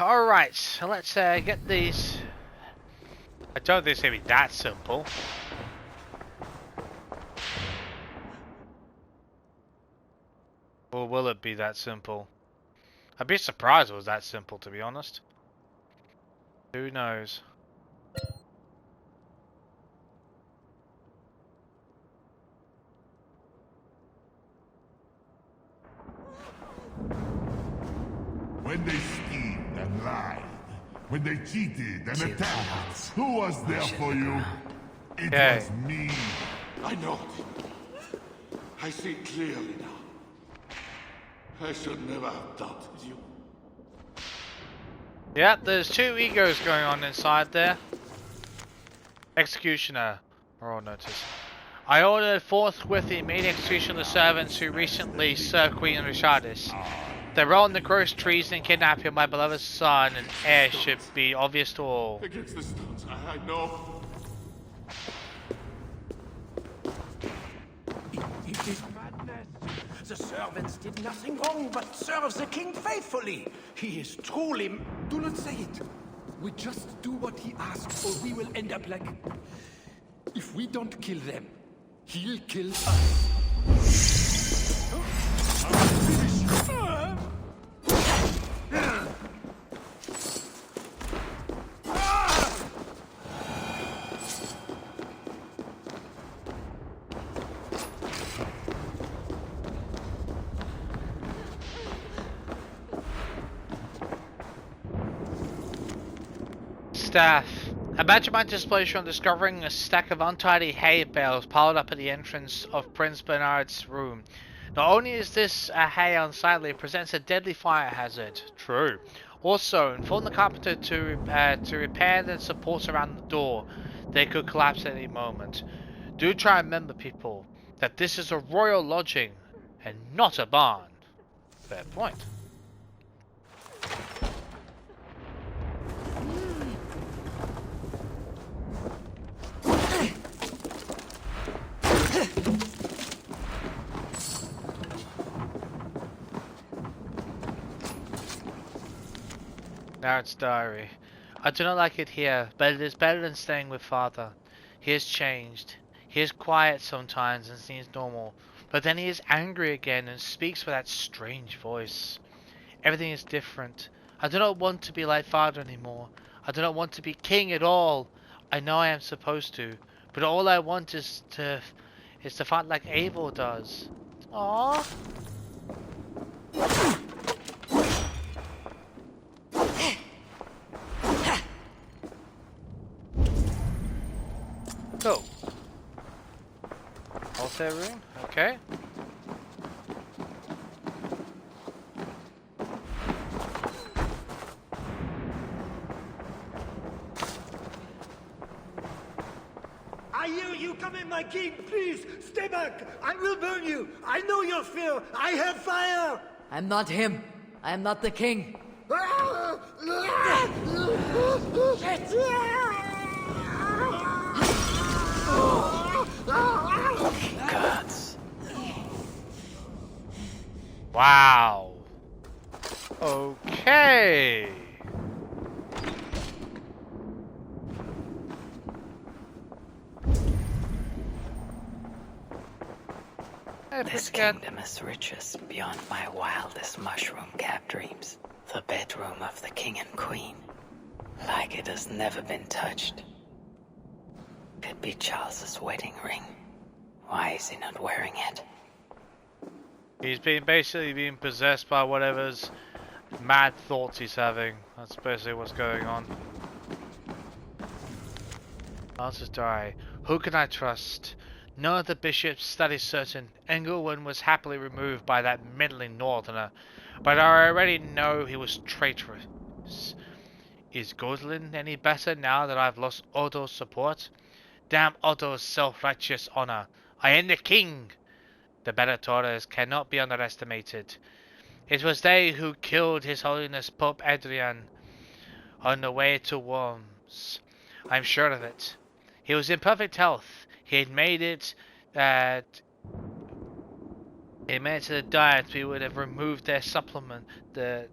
Alright, so let's get these. I don't think it's going to be that simple. Or will it be that simple? I'd be surprised if it was that simple, to be honest. Who knows? When they schemed and lied, when they cheated and attacked, who was there for you? It was me. I know. I see clearly now. I should never have doubted you. Yeah, there's two egos going on inside there. Executioner. Royal notice. I ordered forthwith the immediate execution of the servants who recently served Queen Rashadis. The role in the gross treason and kidnapping of my beloved son and heir should be obvious to all. Against the stones, I know. It is madness. The servants did nothing wrong but serve the king faithfully. He is truly... Do not say it. We just do what he asks or we will end up like... If we don't kill them, he'll kill us. Staff. Imagine my displeasure on discovering a stack of untidy hay bales piled up at the entrance of Prince Bernard's room. Not only is this hay unsightly, it presents a deadly fire hazard. True. Also, inform the carpenter to repair the supports around the door. They could collapse at any moment. Do try and remember, people, that this is a royal lodging and not a barn. Fair point. Narrate's diary. I do not like it here, but it is better than staying with father. He has changed. He is quiet sometimes and seems normal, but then he is angry again and speaks with that strange voice. Everything is different. I do not want to be like father anymore. I do not want to be king at all. I know I am supposed to, but all I want is to fight like Eivor does. Aww. Go. Altar room, okay. I hear you coming, my king. Please, stay back. I will burn you. I know your fear. I have fire. I'm not him. I am not the king. Gods. Wow. Okay. This kingdom is richest beyond my wildest mushroom-capped dreams. The bedroom of the king and queen. Like it has never been touched. Could be Charles's wedding ring. Why is he not wearing it? He's basically being possessed by whatever's mad thoughts he's having. That's basically what's going on. Answer's diary. Who can I trust? None of the bishops, that is certain. Engelwin was happily removed by that meddling northerner, but I already know he was traitorous. Is Gosling any better now that I've lost Otto's support? Damn Otto's self-righteous honor. I am the king! The Benedictors cannot be underestimated. It was they who killed His Holiness Pope Adrian on the way to Worms. I'm sure of it. He was in perfect health. He had made it that he made it to the diet we would have removed their supplement, the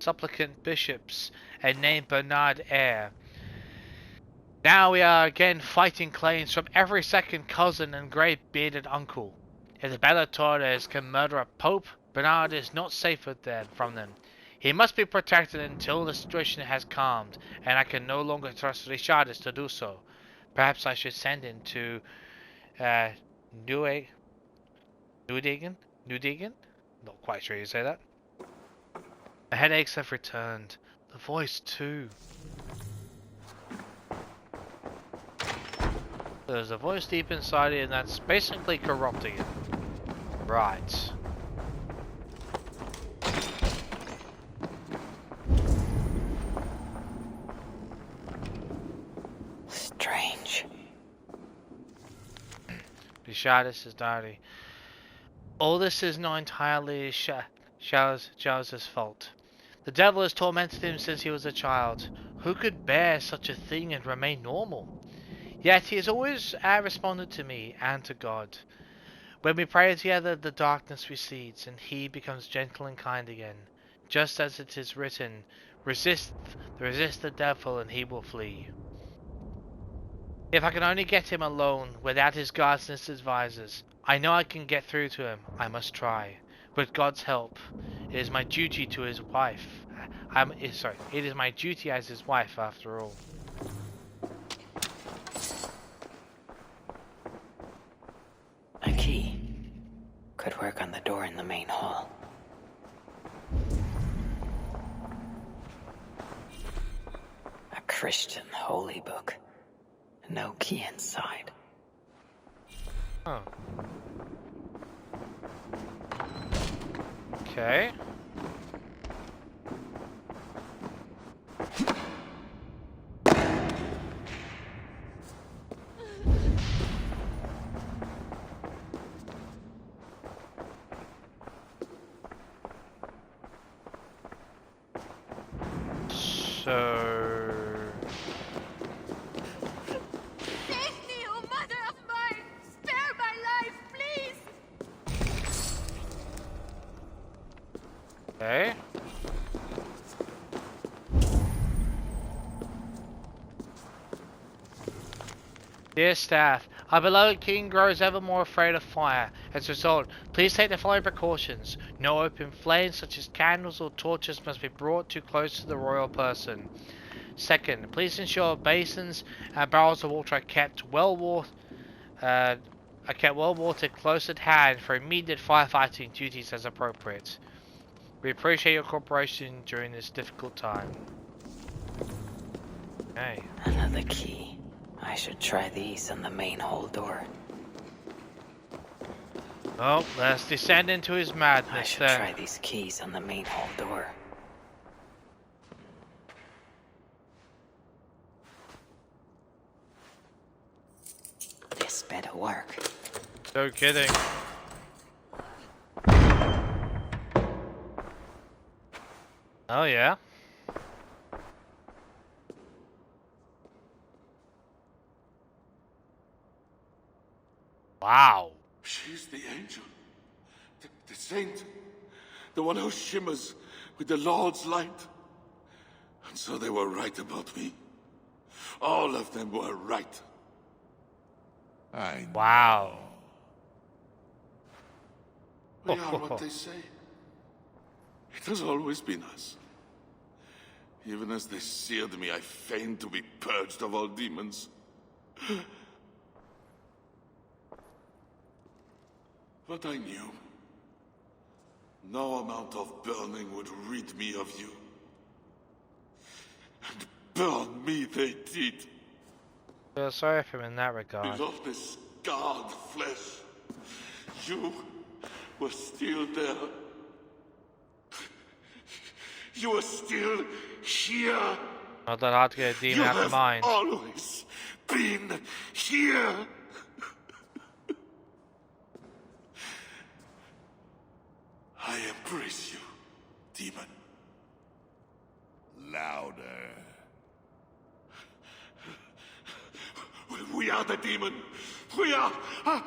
supplicant bishops and named Bernard heir. Now we are again fighting claims from every second cousin and grey bearded uncle. If the Bellatores can murder a pope, Bernard is not safer from them. He must be protected until the situation has calmed, and I can no longer trust Richardus to do so. Perhaps I should send him to Newdegen? Newdegen? Not quite sure you say that. The headaches have returned. The voice too. There's a voice deep inside it, and that's basically corrupting it. Right. Strange. Richardus' diary. All this is not entirely Charles' fault. The devil has tormented him since he was a child. Who could bear such a thing and remain normal? Yet he has always responded to me and to God. When we pray together, the darkness recedes, and he becomes gentle and kind again. Just as it is written, resist the devil and he will flee. If I can only get him alone, without his guards and his advisors, I know I can get through to him. I must try. With God's help, it is my duty to his wife. It is my duty as his wife, after all. A key. Could work on the door in the main hall. A Christian holy book. No key inside. Oh. Okay. Save me, O mother of mine! Spare my life, please! Okay. Dear staff, our beloved king grows ever more afraid of fire. As a result, please take the following precautions. No open flames such as candles or torches must be brought too close to the royal person. Second, please ensure basins and barrels of water are kept well watered close at hand for immediate firefighting duties as appropriate. We appreciate your cooperation during this difficult time. Okay. Another key. I should try these on the main hall door. Oh, let's descend into his madness. I should try these keys on the main hall door. This better work. No kidding. Oh yeah. Wow. She's the angel. The saint. The one who shimmers with the Lord's light. And so they were right about me. All of them were right. I know. Wow. We are what they say. It has always been us. Even as they seared me, I feigned to be purged of all demons. But I knew. No amount of burning would rid me of you. And burn me they did. Feel sorry for him in that regard. Below the scarred flesh, you were still there. You were still here. Not that hard to get a demon You out of have mind. always been here. I embrace you, demon. Louder. We are the demon. We are. I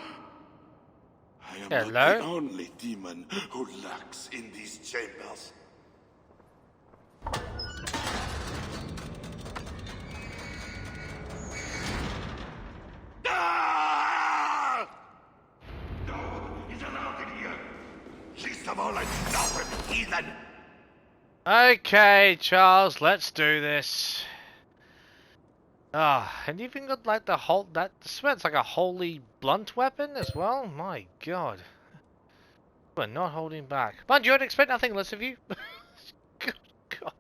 am not Hello? the only demon who lurks in these chambers. of all and stop him, heathen! Okay, Charles, let's do this. Ah, and you've even got like the whole that sweat's like a holy blunt weapon as well. My God, we're not holding back. Mind you, I'd expect nothing less of you. Good God.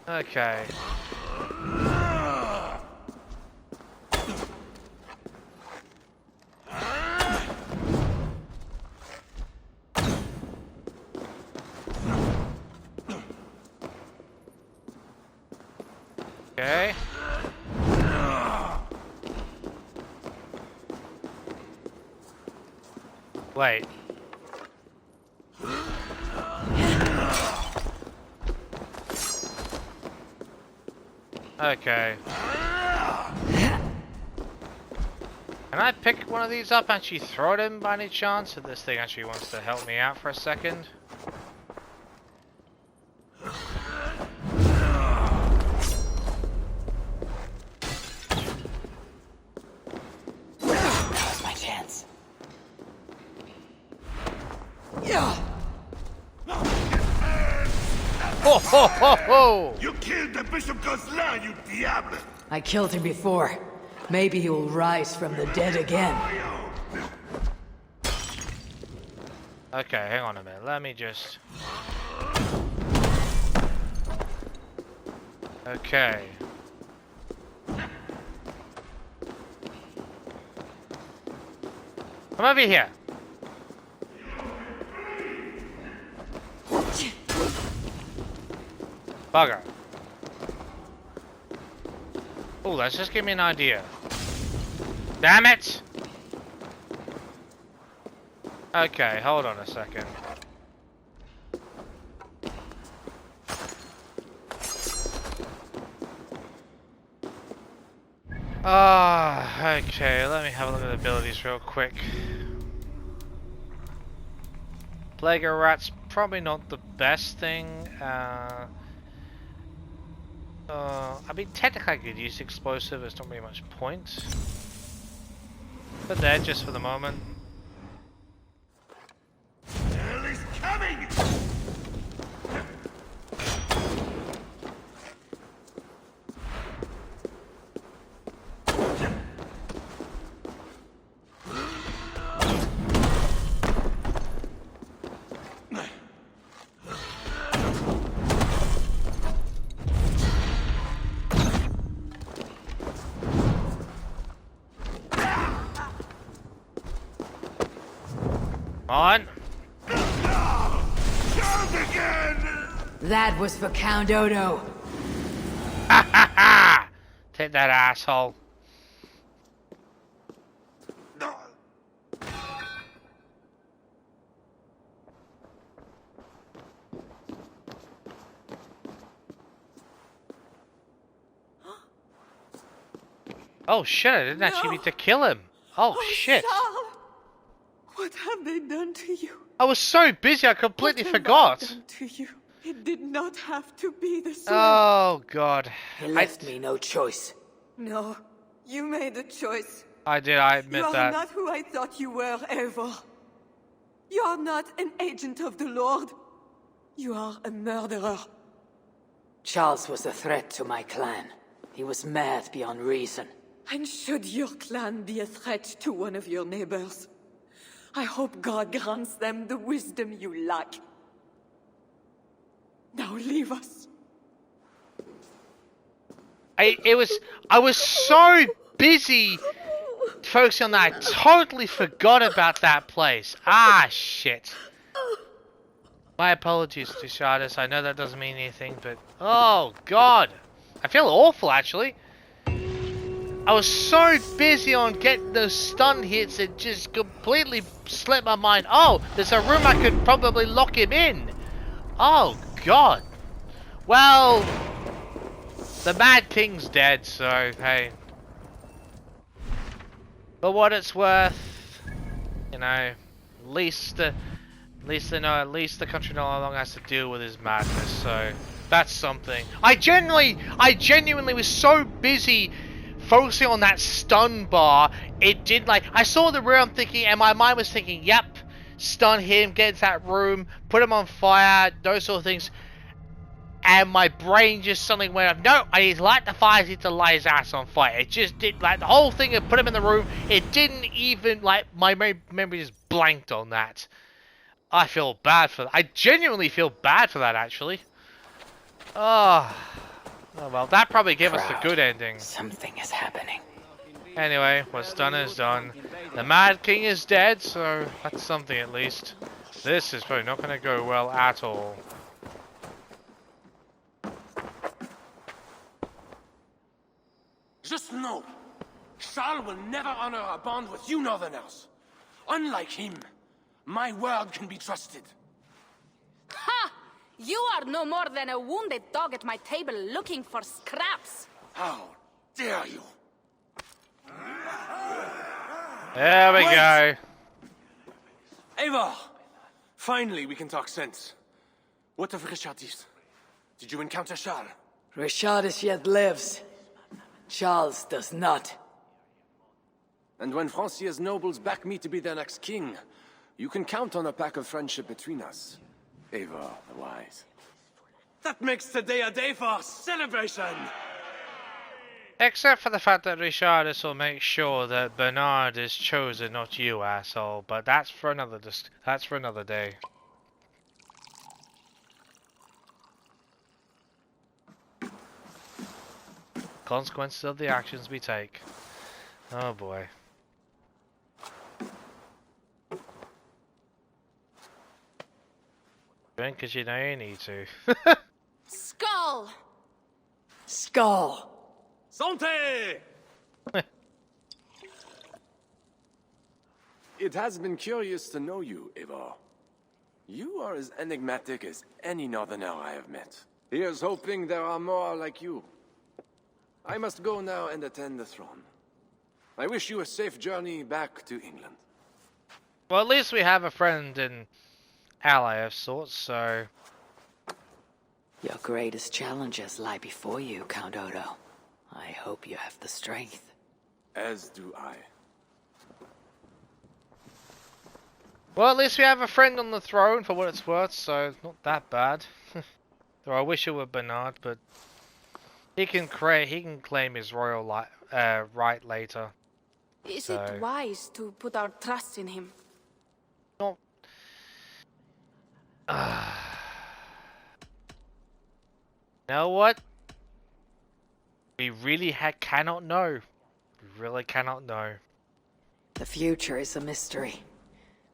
Okay. Okay. Wait. Okay. Can I pick one of these up and actually throw it in by any chance? If this thing actually wants to help me out for a second. Now's my chance. Yeah. Ho ho ho ho! You killed the Bishop Gosselin, you diable! I killed him before. Maybe he will rise from the dead again. Okay, hang on a minute. Let me just... Okay. Come over here. Bugger. Oh, let's just give me an idea. Damn it! Okay, hold on a second. Ah, okay, let me have a look at the abilities real quick. Plague of Rats, probably not the best thing. I mean, technically I could use explosive, there's not really much point. But there, just for the moment. Earl is coming! On. That was for Count Odo. Ha ha ha! Take that, asshole. Oh shit, I didn't actually mean to kill him. Oh shit. Charles, what have they done to you? I was so busy I completely What have I forgot. done to you? It did not have to be this way. Oh god. He left me no choice. No, you made a choice. I did, I admit You are that. not who I thought you were, Eivor. You are not an agent of the Lord. You are a murderer. Charles was a threat to my clan. He was mad beyond reason. And should your clan be a threat to one of your neighbors, I hope God grants them the wisdom you lack. Now leave us. I was so busy focusing on that, I totally forgot about that place. Ah, shit. My apologies, Tushardus. I know that doesn't mean anything, but... Oh, God. I feel awful, actually. I was so busy on getting those stun hits, it just completely slipped my mind. Oh, there's a room I could probably lock him in. Oh, God. Well, the Mad King's dead, so, hey. But what it's worth, you know, at least the country no longer has to deal with his madness, so that's something. I genuinely was so busy focusing on that stun bar, it did, like, I saw the room thinking, and my mind was thinking, yep, stun him, get into that room, put him on fire, those sort of things. And my brain just suddenly went up, no, I need to light the fire, I need to light his ass on fire. It just did, like, the whole thing of put him in the room, it didn't even, like, my memory just blanked on that. I feel bad for that. I genuinely feel bad for that, actually. Oh, well, that probably gave us the good ending. Something is happening. Anyway, what's done is done. The Mad King is dead, so that's something at least. This is probably not going to go well at all. Just know, Charles will never honor a bond with you Northerners. Unlike him, my word can be trusted. Ha! You are no more than a wounded dog at my table looking for scraps. How dare you? There we go. Eivor! Finally, we can talk sense. What of Richardis? Did you encounter Charles? Richardis yet lives. Charles does not. And when Francia's nobles back me to be their next king, you can count on a pact of friendship between us. Eivor, the wise. That makes today a day for celebration! Except for the fact that Richardis will make sure that Bernard is chosen, not you, asshole. But that's for another day. Consequences of the actions we take. Oh boy. Drink because you know you need to. Skull! Skull! Santé! It has been curious to know you, Eivor. You are as enigmatic as any Northerner I have met. Here's hoping there are more like you. I must go now and attend the throne. I wish you a safe journey back to England. Well, at least we have a friend and ally of sorts, so... Your greatest challenges lie before you, Count Odo. I hope you have the strength. As do I. Well, at least we have a friend on the throne, for what it's worth, so it's not that bad. Though I wish it were Bernard, but... He can claim his royal right later. Is it wise to put our trust in him? Not. You know what? We really cannot know. We really cannot know. The future is a mystery.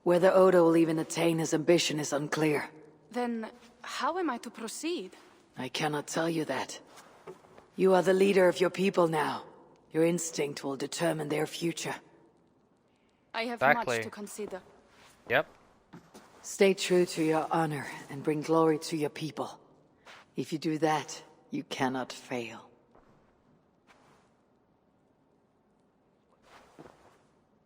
Whether Odo will even attain his ambition is unclear. Then, how am I to proceed? I cannot tell you that. You are the leader of your people now. Your instinct will determine their future. I have Exactly. much to consider. Yep. Stay true to your honor and bring glory to your people. If you do that, you cannot fail.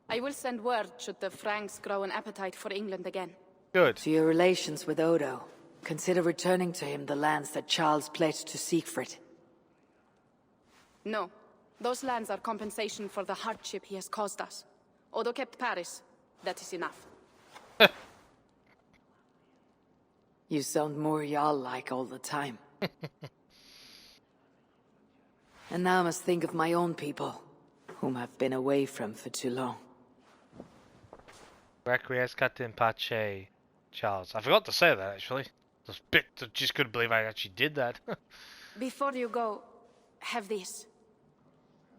I will send word should the Franks grow an appetite for England again. Good. To your relations with Odo, consider returning to him the lands that Charles pledged to Siegfried. No. Those lands are compensation for the hardship he has caused us. Odo kept Paris. That is enough. You sound more Jarl-like all the time. And now I must think of my own people, whom I've been away from for too long. Requiescat in pace, Charles. I forgot to say that, actually. I just couldn't believe I actually did that. Before you go, have this.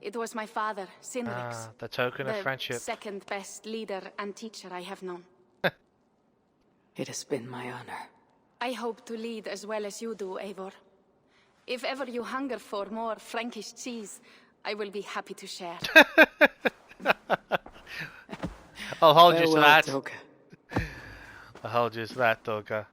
It was my father, Sinrix. The token of friendship. The second best leader and teacher I have known. It has been my honor. I hope to lead as well as you do, Eivor. If ever you hunger for more Frankish cheese, I will be happy to share. I'll hold you to Farewell, that. Toka. I'll hold you to that, Toka.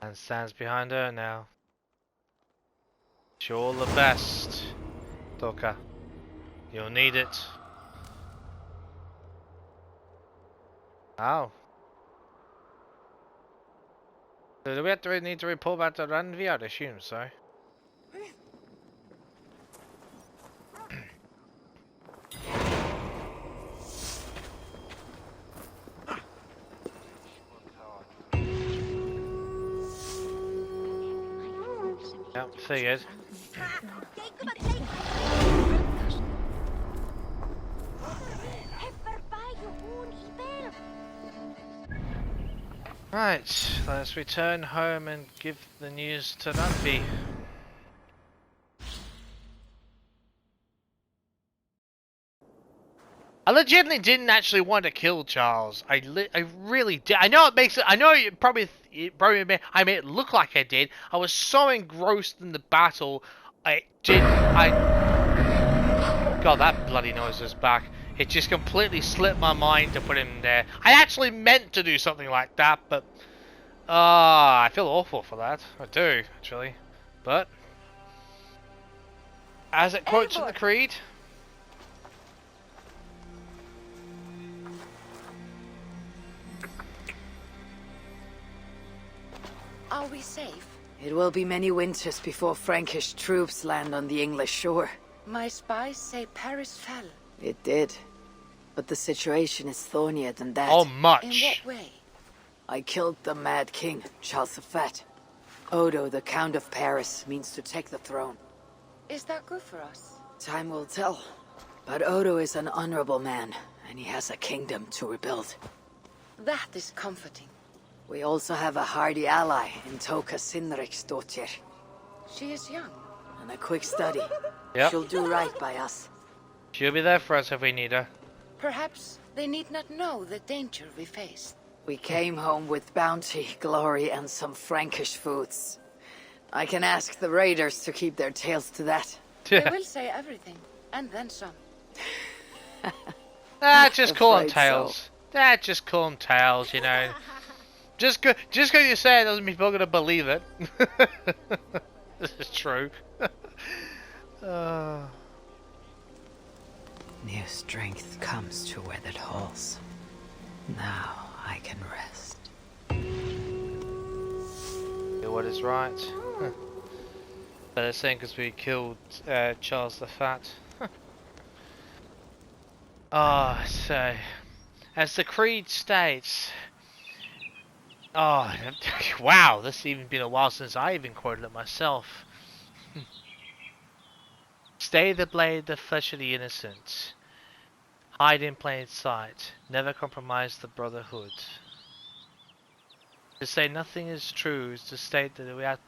And stands behind her now. Wish you all the best, Toka. You'll need it. Oh. So do we have to need to report back to Randvi? I'd assume so. Yep, figured. Right, let's return home and give the news to Randvi. I legitimately didn't actually want to kill Charles. I really did. I know it makes it. I know it probably I made it look like I did. I was so engrossed in the battle. God, that bloody noise is back. It just completely slipped my mind to put him there. I actually meant to do something like that, but I feel awful for that. I do actually, but as it quotes in the creed. Are we safe? It will be many winters before Frankish troops land on the English shore. My spies say Paris fell. It did. But the situation is thornier than that. Oh, much. In what way? I killed the Mad King, Charles the Fat. Odo, the Count of Paris, means to take the throne. Is that good for us? Time will tell. But Odo is an honorable man, and he has a kingdom to rebuild. That is comforting. We also have a hardy ally in Toka Sinriksdottir. She is young. And a quick study. Yep. She'll do right by us. She'll be there for us if we need her. Perhaps they need not know the danger we face. We came home with bounty, glory, and some Frankish foods. I can ask the raiders to keep their tails to that. They will say everything, and then some. Just call them tails. Just call them tails, you know. Just cause you say it doesn't mean people are gonna believe it. This is true. New strength comes to weathered halls. Now I can rest. Do what is right. Better saying because we killed Charles the Fat. So as the creed states. Oh, wow, this has even been a while since I even quoted it myself. Stay the blade, the flesh of the innocent. Hide in plain sight. Never compromise the brotherhood. To say nothing is true is to state that the reality,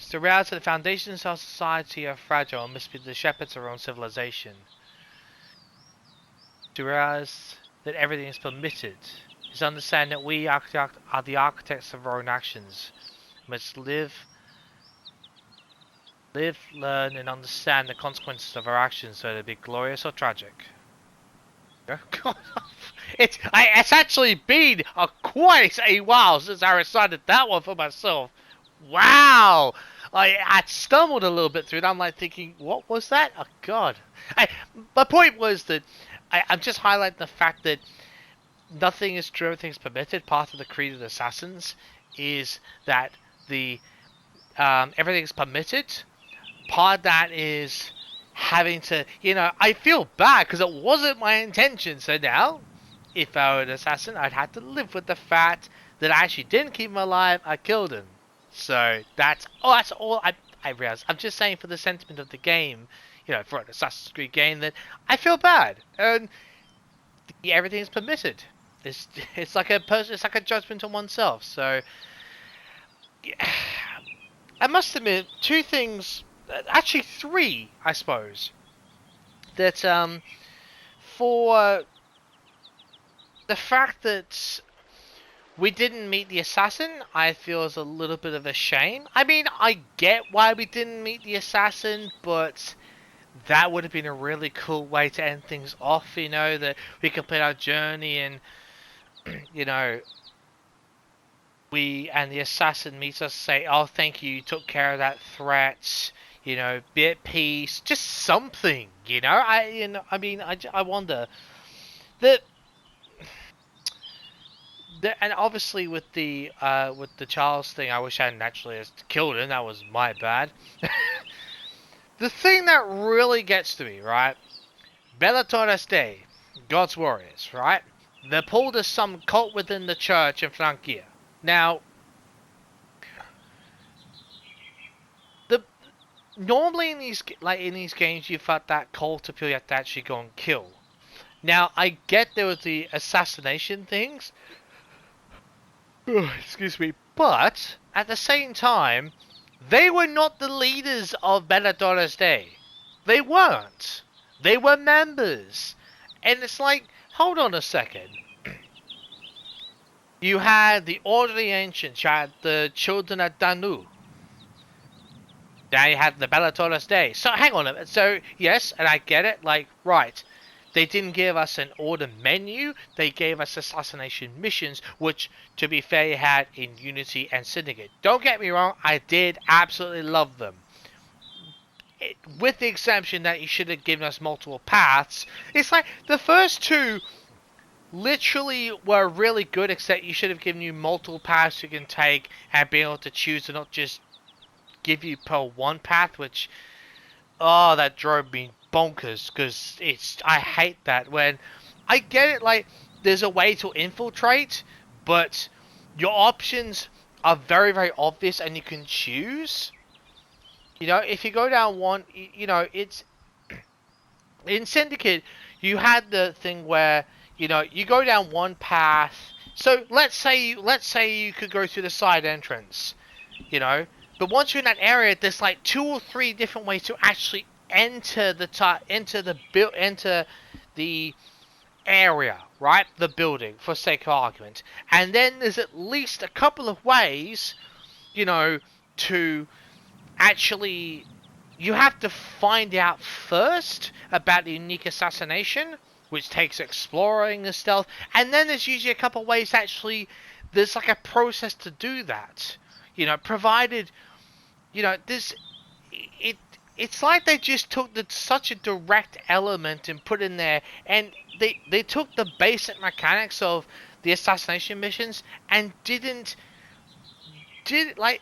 the foundations of society are fragile and must be the shepherds of our own civilization. To realize that everything is permitted is to understand that we are the architects of our own actions. We must live, learn, and understand the consequences of our actions, whether they be glorious or tragic. It's actually been quite a while since I recited that one for myself. Wow! I stumbled a little bit through it. I'm like thinking, what was that? Oh God! My point was that I'm just highlighting the fact that nothing is true, everything is permitted. Part of the Creed of the Assassins is that everything is permitted. Part of that is having to, I feel bad because it wasn't my intention. So now, if I were an assassin, I'd have to live with the fact that I actually didn't keep him alive. I killed him. So that's all I realize. I'm just saying for the sentiment of the game, for an Assassin's Creed game, that I feel bad and everything is permitted. It's like a judgment on oneself. So yeah, I must admit, two things, actually three, I suppose, that for the fact that we didn't meet the assassin, I feel is a little bit of a shame. I mean, I get why we didn't meet the assassin, but that would have been a really cool way to end things off, that we complete our journey and, and the assassin meets us, say, "Oh, thank you, you took care of that threat. You know, be at peace." Just something, you know. I wonder that. And obviously with the Charles thing, I wish I hadn't actually killed him. That was my bad. The thing that really gets to me, right? Bellator's Day, God's warriors, right? They're pulled as some cult within the church in Francia. Now, normally in these games, you felt that cult appeal you have to actually go and kill. Now, I get there was the assassination things. Excuse me, but at the same time, they were not the leaders of Bellator's Day. They weren't. They were members. And it's like, hold on a second. You had the Order of the Ancients, you had the Children of Danu. Now you had the Bellator's Day. So hang on a minute. So yes, and I get it, like, right. They didn't give us an order menu, they gave us assassination missions, which, to be fair, you had in Unity and Syndicate. Don't get me wrong, I did absolutely love them. With the exception that you should have given us multiple paths. It's like, the first two literally were really good, except you should have given you multiple paths you can take, and be able to choose to not just give you per one path, which, oh, that drove me bonkers, because I hate that when I get it, like, there's a way to infiltrate, but your options are very, very obvious and you can choose. You know, if you go down one, you know, it's in Syndicate, you had the thing where, you know, you go down one path. So let's say you could go through the side entrance, you know, but once you're in that area, there's like 2 or 3 different ways to actually enter the area, right? The building, for sake of argument. And then there's at least a couple of ways, you know, to actually, you have to find out first about the unique assassination, which takes exploring and stealth, and then there's usually a couple of ways actually, there's like a process to do that, you know, provided, you know, it's like they just took such a direct element and put in there, and they took the basic mechanics of the assassination missions and like,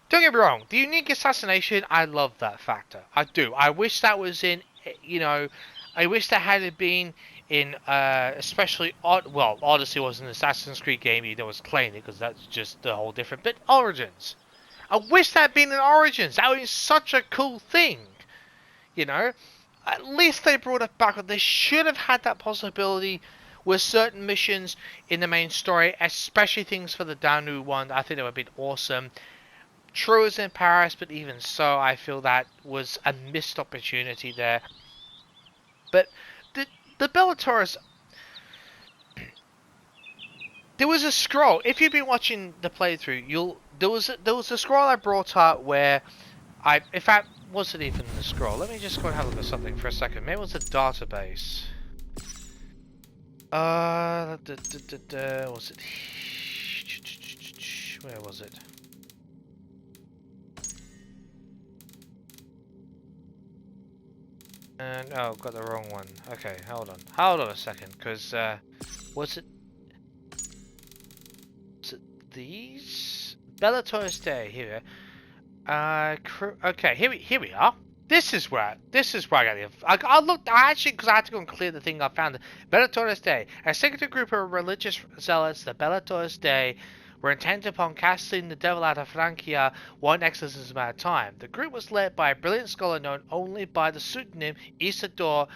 don't get me wrong, the unique assassination, I love that factor. I do. I wish that was in, you know, I wish that had been in, especially, Odyssey was an Assassin's Creed game, there was claiming it, because that's just the whole different, but Origins. I wish that had been in Origins. That would be such a cool thing. You know? At least they brought it back. They should have had that possibility with certain missions in the main story, especially things for the Danu one. I think that would have been awesome. True is in Paris, but even so, I feel that was a missed opportunity there. But the Bellator's, there was a scroll. If you've been watching the playthrough, there was a scroll I brought up where in fact, wasn't even the scroll. Let me just go and have a look at something for a second. Maybe it was a database. Was it? Where was it? And oh, got the wrong one. Okay, hold on a second, because was it these? Bellator's Day, here. Okay, here we are. This is where I got the. I looked. Actually, because I had to go and clear the thing I found. Bellator's Day. A secret group of religious zealots, the Bellator's Day, were intent upon casting the devil out of Francia one exorcism at a time. The group was led by a brilliant scholar known only by the pseudonym Isidore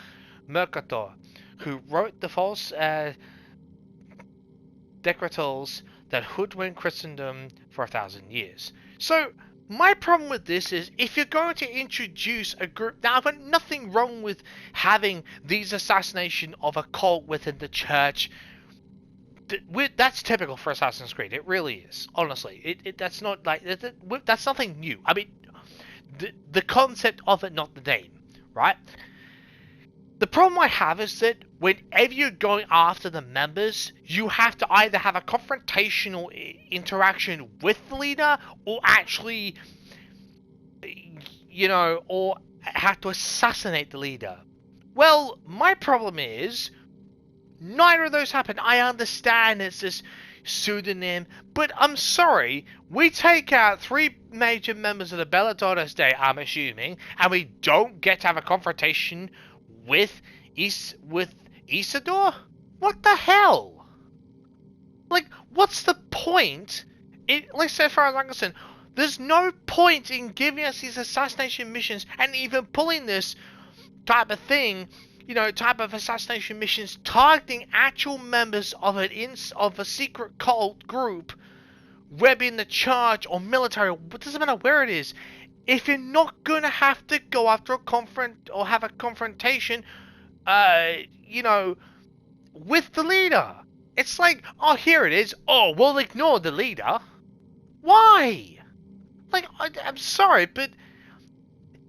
Mercator, who wrote the false decretals that hoodwinked Christendom for 1,000 years. So, my problem with this is, if you're going to introduce a group, now I've got nothing wrong with having these assassination of a cult within the church. That's typical for Assassin's Creed. It really is. Honestly, that's not like that's nothing new. I mean, the concept of it, not the name, right? The problem I have is that whenever you're going after the members, you have to either have a confrontational interaction with the leader, or actually, or have to assassinate the leader. Well, my problem is, neither of those happen. I understand it's this pseudonym, but I'm sorry, we take out 3 major members of the Belladonna's Day, I'm assuming, and we don't get to have a confrontation with Isidore? What the hell? Like, what's the point? Like I said, for Langerson, there's no point in giving us these assassination missions and even pulling this type of thing, type of assassination missions targeting actual members of a secret cult group, whether in the church or military, it doesn't matter where it is. If you're not gonna have to go after have a confrontation, with the leader, it's like, oh, here it is. Oh, we'll ignore the leader. Why? Like, I'm sorry, but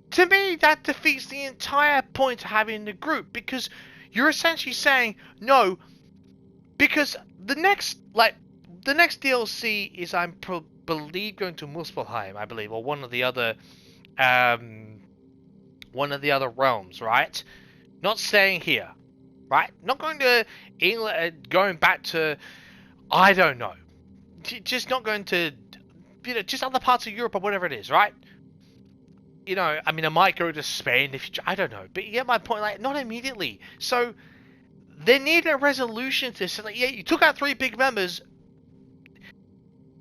to me, that defeats the entire point of having the group, because you're essentially saying, no, because the next DLC is, I believe, going to Muspelheim, I believe, or one of the other realms, right? Not staying here, right? Not going to England, going back to, I don't know, just not going to, just other parts of Europe or whatever it is, right? I mean, I might go to Spain if I don't know, but you get my point. Like, not immediately. So they need a resolution to this. Like, yeah, you took out 3 big members.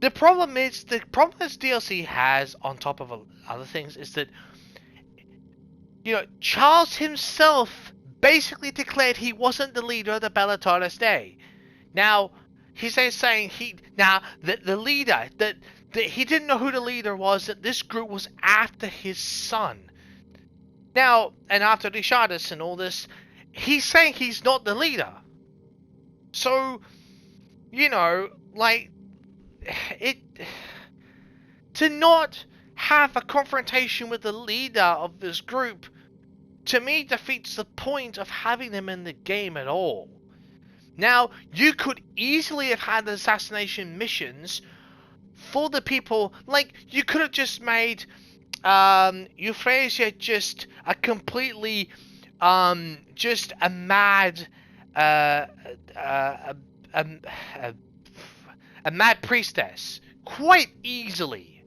The problem this DLC has, on top of other things, is that Charles himself basically declared he wasn't the leader of the Belladonna's Day. Now he's saying the leader that he didn't know who the leader was, that this group was after his son. Now, and after the Shardis and all this, he's saying he's not the leader. So, like, to not have a confrontation with the leader of this group, to me, defeats the point of having them in the game at all. Now, you could easily have had assassination missions for the people. Like, you could have just made Euphrasia just a completely just a mad a mad priestess quite easily.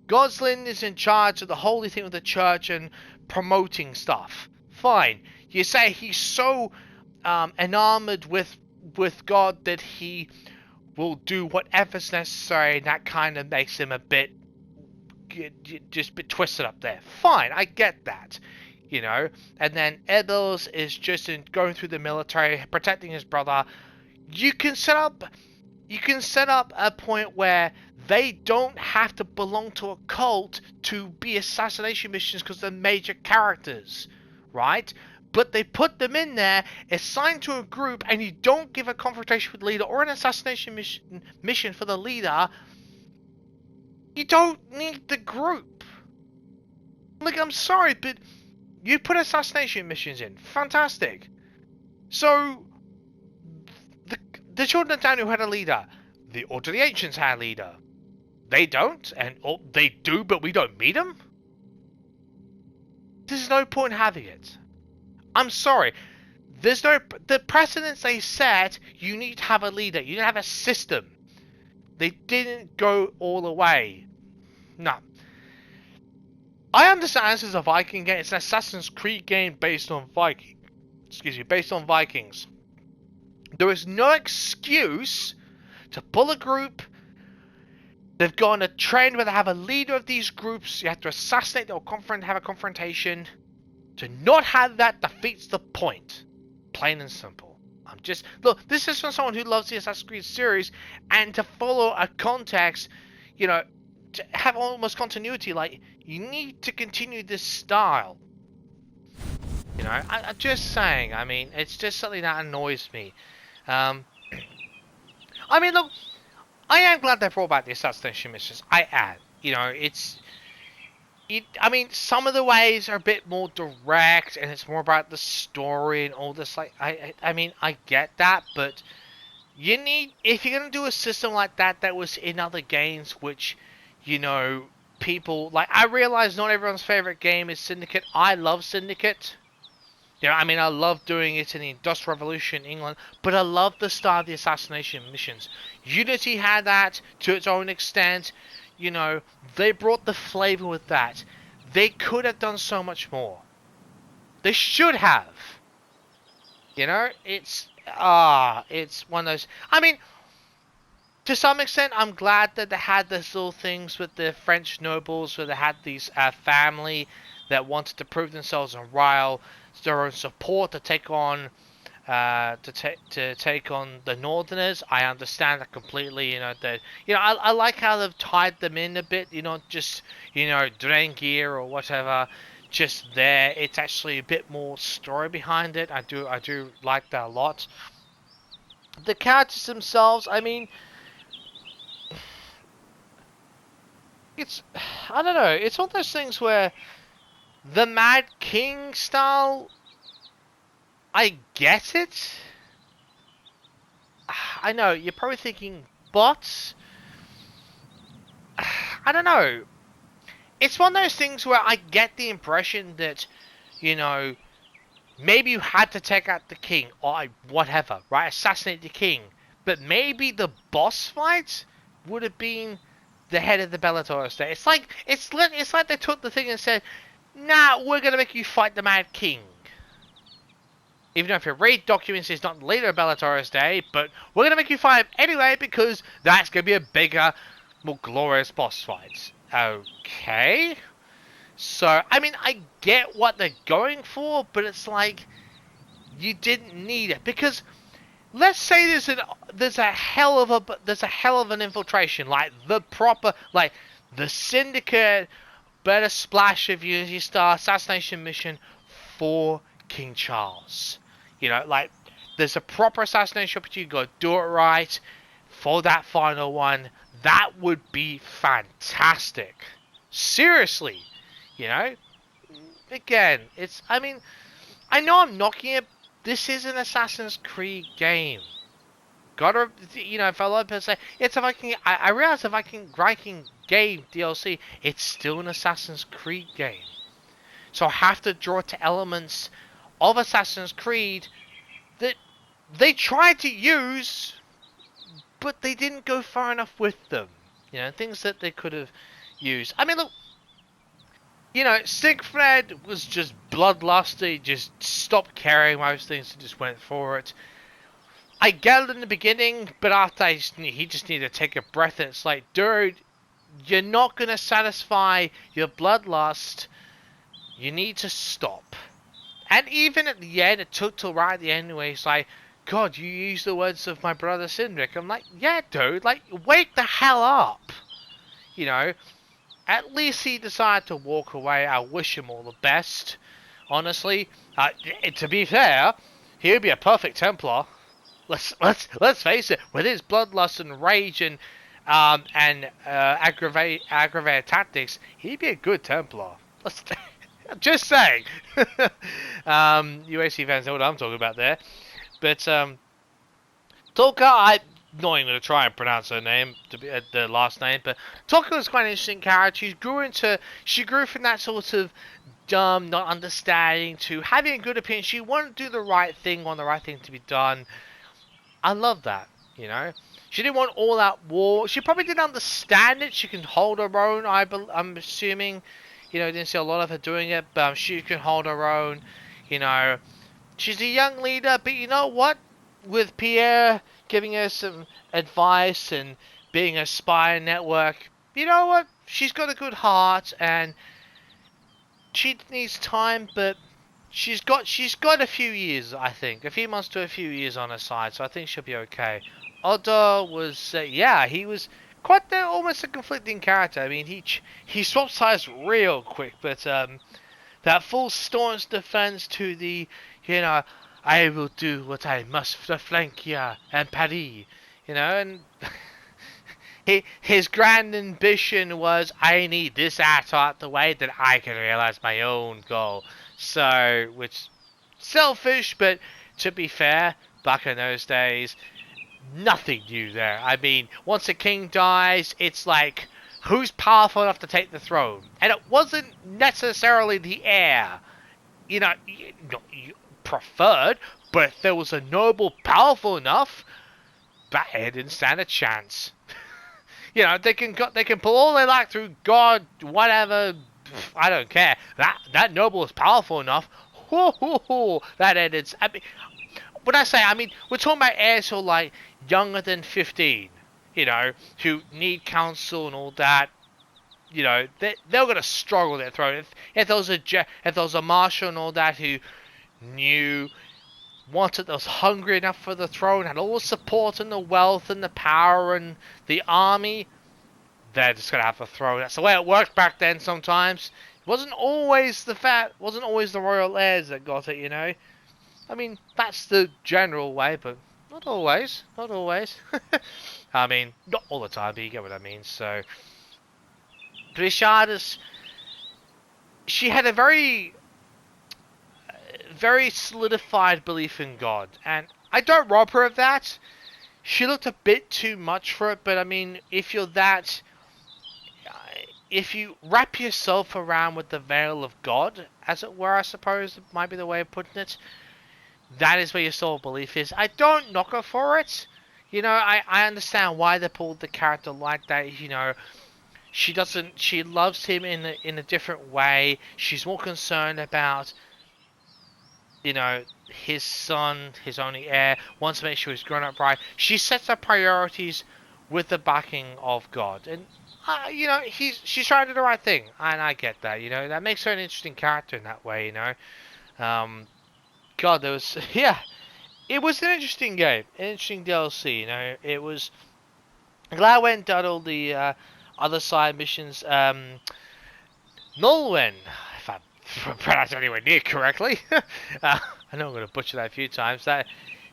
Goslin is in charge of the holy thing with the church and promoting stuff. Fine. You say he's so enamored with God that he will do whatever's necessary, and that kind of makes him a bit twisted up there. Fine, I get that. And then Eddles is just going through the military, protecting his brother. You can set up a point where they don't have to belong to a cult to be assassination missions because they're major characters, right? But they put them in there, assigned to a group, and you don't give a confrontation with the leader or an assassination mission for the leader. You don't need the group. Like, I'm sorry, but you put assassination missions in. Fantastic. So, the Children of Daniel had a leader. The Order of the Ancients had a leader. They don't, or they do, but we don't meet them? There's no point in having it. I'm sorry. The precedents they set, you need to have a leader. You need to have a system. They didn't go all the way. No. I understand this is a Viking game. It's an Assassin's Creed game based on Vikings. There is no excuse to pull a group. They've gone a trend where they have a leader of these groups. You have to assassinate or have a confrontation. To not have that defeats the point. Plain and simple. Look, this is from someone who loves the Assassin's Creed series, and to follow a context, to have almost continuity, like, you need to continue this style. I'm just saying, I mean, it's just something that annoys me. I mean, look, I am glad they brought back the assassination missions. I am. I mean, some of the ways are a bit more direct, and it's more about the story and all this. Like, I mean, I get that, but you need, if you're gonna do a system like that that was in other games, which, you know, people like. I realize not everyone's favorite game is Syndicate. I love Syndicate. You know, I mean, I love doing it in the Industrial Revolution in England, but I love the start of the assassination missions. Unity had that to its own extent. You know, they brought the flavor with that. They could have done so much more. They should have. You know, it's one of those. I mean, to some extent, I'm glad that they had these little things with the French nobles, where they had these family that wanted to prove themselves and rile their own support to take on to take on the Northerners. I understand that completely. You know that. You know, I like how they've tied them in a bit. You know, just Drangir or whatever. Just there, it's actually a bit more story behind it. I do like that a lot. The characters themselves, I mean, it's, I don't know, it's one of those things where the Mad King style, I get it. I know, you're probably thinking, but I don't know. It's one of those things where I get the impression that, you know, maybe you had to take out the king, or whatever, right? Assassinate the king. But maybe the boss fight would have been the head of the Bellator estate. It's like they took the thing and said, nah, we're going to make you fight the Mad King. Even though if you read documents, he's not the leader of Bellator estate, but we're going to make you fight him anyway because that's going to be a bigger, more glorious boss fight. Okay. So, I mean, I get what they're going for, but it's like, you didn't need it. Because, let's say there's a hell of an infiltration, like the proper, like, the Syndicate, better splash of Unity Star assassination mission for King Charles. You know, like, there's a proper assassination opportunity, you gotta do it right for that final one. That would be fantastic. Seriously. You know, again, I mean, I know I'm knocking it. This is an Assassin's Creed game. Gotta, if a lot of people say it's a Viking, I realize a Viking game DLC, it's still an Assassin's Creed game. So I have to draw to elements of Assassin's Creed that they tried to use, but they didn't go far enough with them. You know, things that they could have used. I mean, look. You know, Siegfried was just bloodlusty, just stopped caring most things and just went for it. I get it in the beginning, but after he just needed to take a breath, and it's like, dude, you're not going to satisfy your bloodlust. You need to stop. And even at the end, it took till right at the end where he's like, God, you used the words of my brother Sindric. I'm like, yeah, dude, like, wake the hell up. You know. At least he decided to walk away. I wish him all the best. Honestly, to be fair, he would be a perfect Templar. Let's face it. With his bloodlust and rage and aggravated tactics, he'd be a good Templar. Just saying. UAC fans know what I'm talking about there. But Toka, I'm not even going to try and pronounce her name, the last name, but Toka was quite an interesting character. She grew from that sort of dumb, not understanding, to having a good opinion. She wanted to do the right thing, want the right thing to be done. I love that, you know. She didn't want all-out war. She probably didn't understand it. She can hold her own, I'm assuming. You know, didn't see a lot of her doing it, but she can hold her own, you know. She's a young leader, but you know what? With Pierre giving her some advice and being a spy network, you know what? She's got a good heart, and she needs time, but she's got a few years, I think, a few months to a few years on her side, so I think she'll be okay. Odo was, he was quite almost a conflicting character. I mean, he swapped sides real quick, but that full staunch defense to the, you know, I will do what I must for Francia and Paris, you know, and his grand ambition was, I need this art out the way that I can realize my own goal. So, which selfish, but to be fair, back in those days, nothing new there. I mean, once a king dies, it's like, who's powerful enough to take the throne? And it wasn't necessarily the heir. You know, you preferred, but if there was a noble powerful enough, that heir didn't stand a chance. You know, they can pull all they like through God, whatever. I don't care. That noble is powerful enough. That heir. I mean, when I say, I mean, we're talking about heirs who are like younger than 15. You know, who need counsel and all that. You know, they're gonna struggle their throne. If there was a marshal and all that who wanted, that was hungry enough for the throne, had all the support and the wealth and the power and the army, they're just gonna have the throne. That's the way it worked back then. Sometimes it wasn't always the royal heirs that got it. You know, I mean, that's the general way, but not always. Not always. I mean, not all the time, but you get what I mean. So, Brishardus, she had a very solidified belief in God, and I don't rob her of that. She looked a bit too much for it, but I mean, if you wrap yourself around with the veil of God, as it were, I suppose might be the way of putting it, that is where your soul belief is. I don't knock her for it. You know, I understand why they pulled the character like that. You know, she loves him in a different way. She's more concerned about, you know, his son, his only heir, wants to make sure he's grown up right. She sets her priorities with the backing of God. And, you know, she's trying to do the right thing. And I get that, you know. That makes her an interesting character in that way, you know. God, there was, yeah. It was an interesting game. An interesting DLC, you know. It was, I'm glad I went and done all the other side missions. Nolwenn, if I pronounced it anywhere near correctly. I know I'm going to butcher that a few times.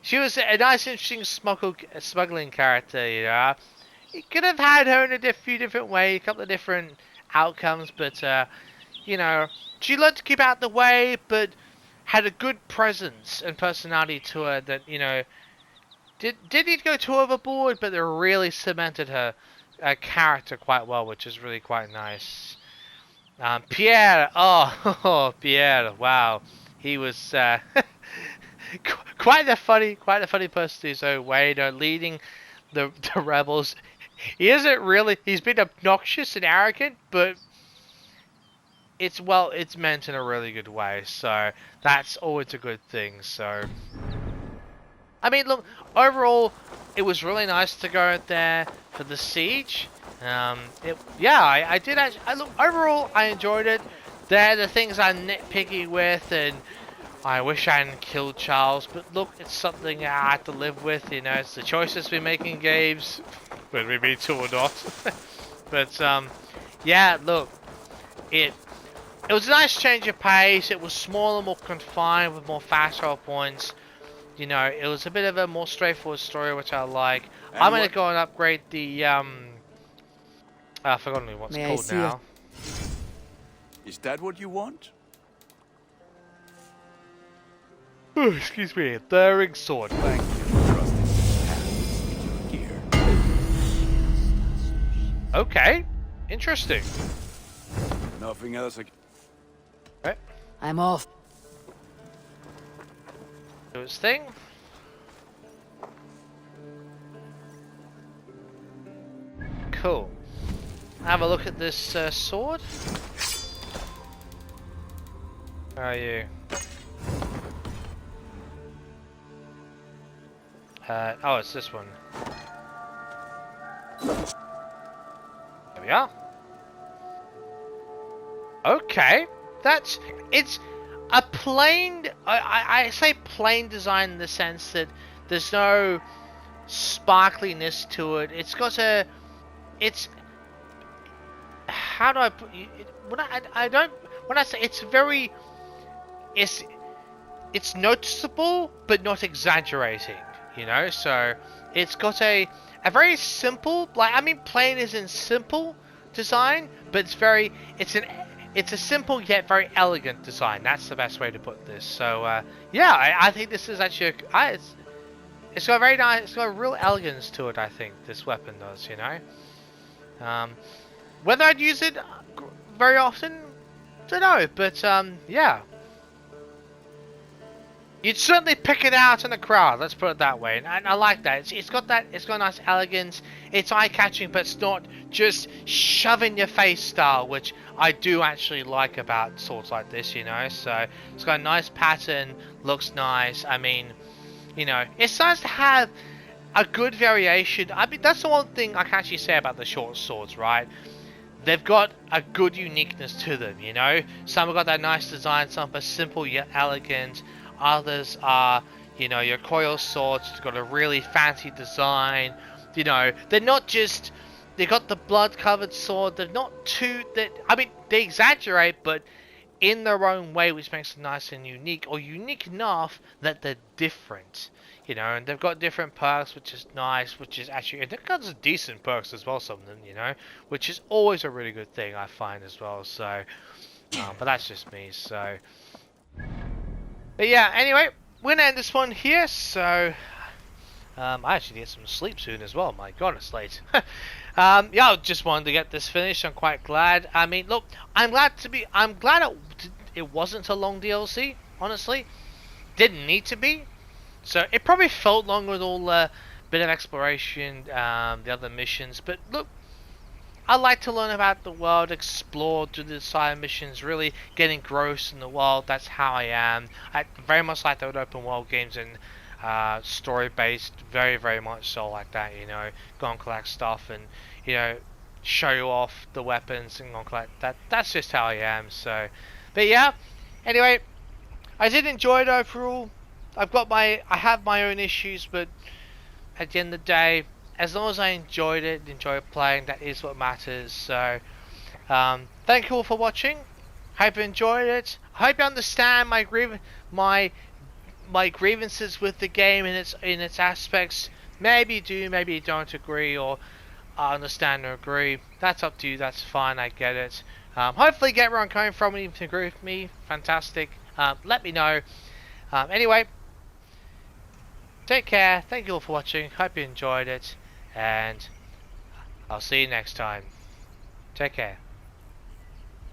She was a nice, interesting smuggling character, you know. You could have had her in a few different ways, a couple of different outcomes, but, you know, she learned to keep out the way, but had a good presence and personality to her that, you know, didn't go too overboard, but they really cemented her character quite well, which is really quite nice. Pierre, Pierre, wow, he was quite a funny person in his own way, you know, leading the rebels. He's been obnoxious and arrogant, but it's meant in a really good way, so that's always a good thing. So, I mean, look, overall, it was really nice to go out there for the siege. I did actually. Look, overall, I enjoyed it. They're the things I'm nitpicky with, and I wish I hadn't killed Charles. But look, it's something I had to live with. You know, it's the choices we make in games, whether we be to or not. But yeah, look, it was a nice change of pace. It was smaller, more confined, with more fast travel points. You know, it was a bit of a more straightforward story, which I like. I'm gonna go and upgrade the I've forgotten what it's called now. Is that what you want? Oh, excuse me, the ring sword. Thank you for trusting me with your gear. Okay, interesting. Nothing else. Right. I'm off. Do its thing. Cool. Have a look at this sword. Where are you? Oh, it's this one. There we are. Okay, it's a plain. I say plain design in the sense that there's no sparkliness to it. It's got a. It's. How do I put it? When I say it's very. It's noticeable, but not exaggerating. You know, so it's got a a very simple, like, I mean, plain isn't simple design, but it's a simple yet very elegant design. That's the best way to put this. So yeah, I think this is actually it's got a very nice, it's got a real elegance to it. I think this weapon does, you know. Whether I'd use it very often, don't know, but yeah. You'd certainly pick it out in the crowd, let's put it that way, and I like that. It's got a nice elegance, it's eye-catching, but it's not just shove in your face style, which I do actually like about swords like this, you know. So it's got a nice pattern, looks nice. I mean, you know, it's nice to have a good variation. I mean, that's the one thing I can actually say about the short swords, right? They've got a good uniqueness to them, you know. Some have got that nice design, some are simple yet elegant. Others are, you know, your coil swords. It's got a really fancy design. You know, they're not just, they got the blood-covered sword. They're not too, I mean, they exaggerate, but in their own way, which makes them nice and unique, or unique enough that they're different. You know, and they've got different perks, which is nice, which is actually, they've got some decent perks as well, some of them, you know, which is always a really good thing, I find, as well. So, but that's just me, so. But yeah, anyway, we're gonna end this one here, so I actually get some sleep soon as well. My god, it's late. Yeah, I just wanted to get this finished. I'm quite glad. I mean, look, I'm glad it wasn't a long DLC, honestly. Didn't need to be. So it probably felt long with all the bit of exploration, the other missions, but look, I like to learn about the world, explore, do the side missions, really get engrossed in the world. That's how I am. I very much like those open world games and story based, very, very much so like that, you know. Go and collect stuff and, you know, show you off the weapons and go and collect that. That's just how I am, so. But yeah, anyway, I did enjoy it overall. I have my own issues, but at the end of the day, as long as I enjoyed it, enjoyed playing, that is what matters. So, thank you all for watching. Hope you enjoyed it. I hope you understand my grievances with the game in its aspects. Maybe you do, maybe you don't agree, or understand or agree. That's up to you. That's fine. I get it. Hopefully, you get where I'm coming from and you can agree with me. Fantastic. Let me know. Anyway, take care. Thank you all for watching. Hope you enjoyed it. And I'll see you next time. Take care.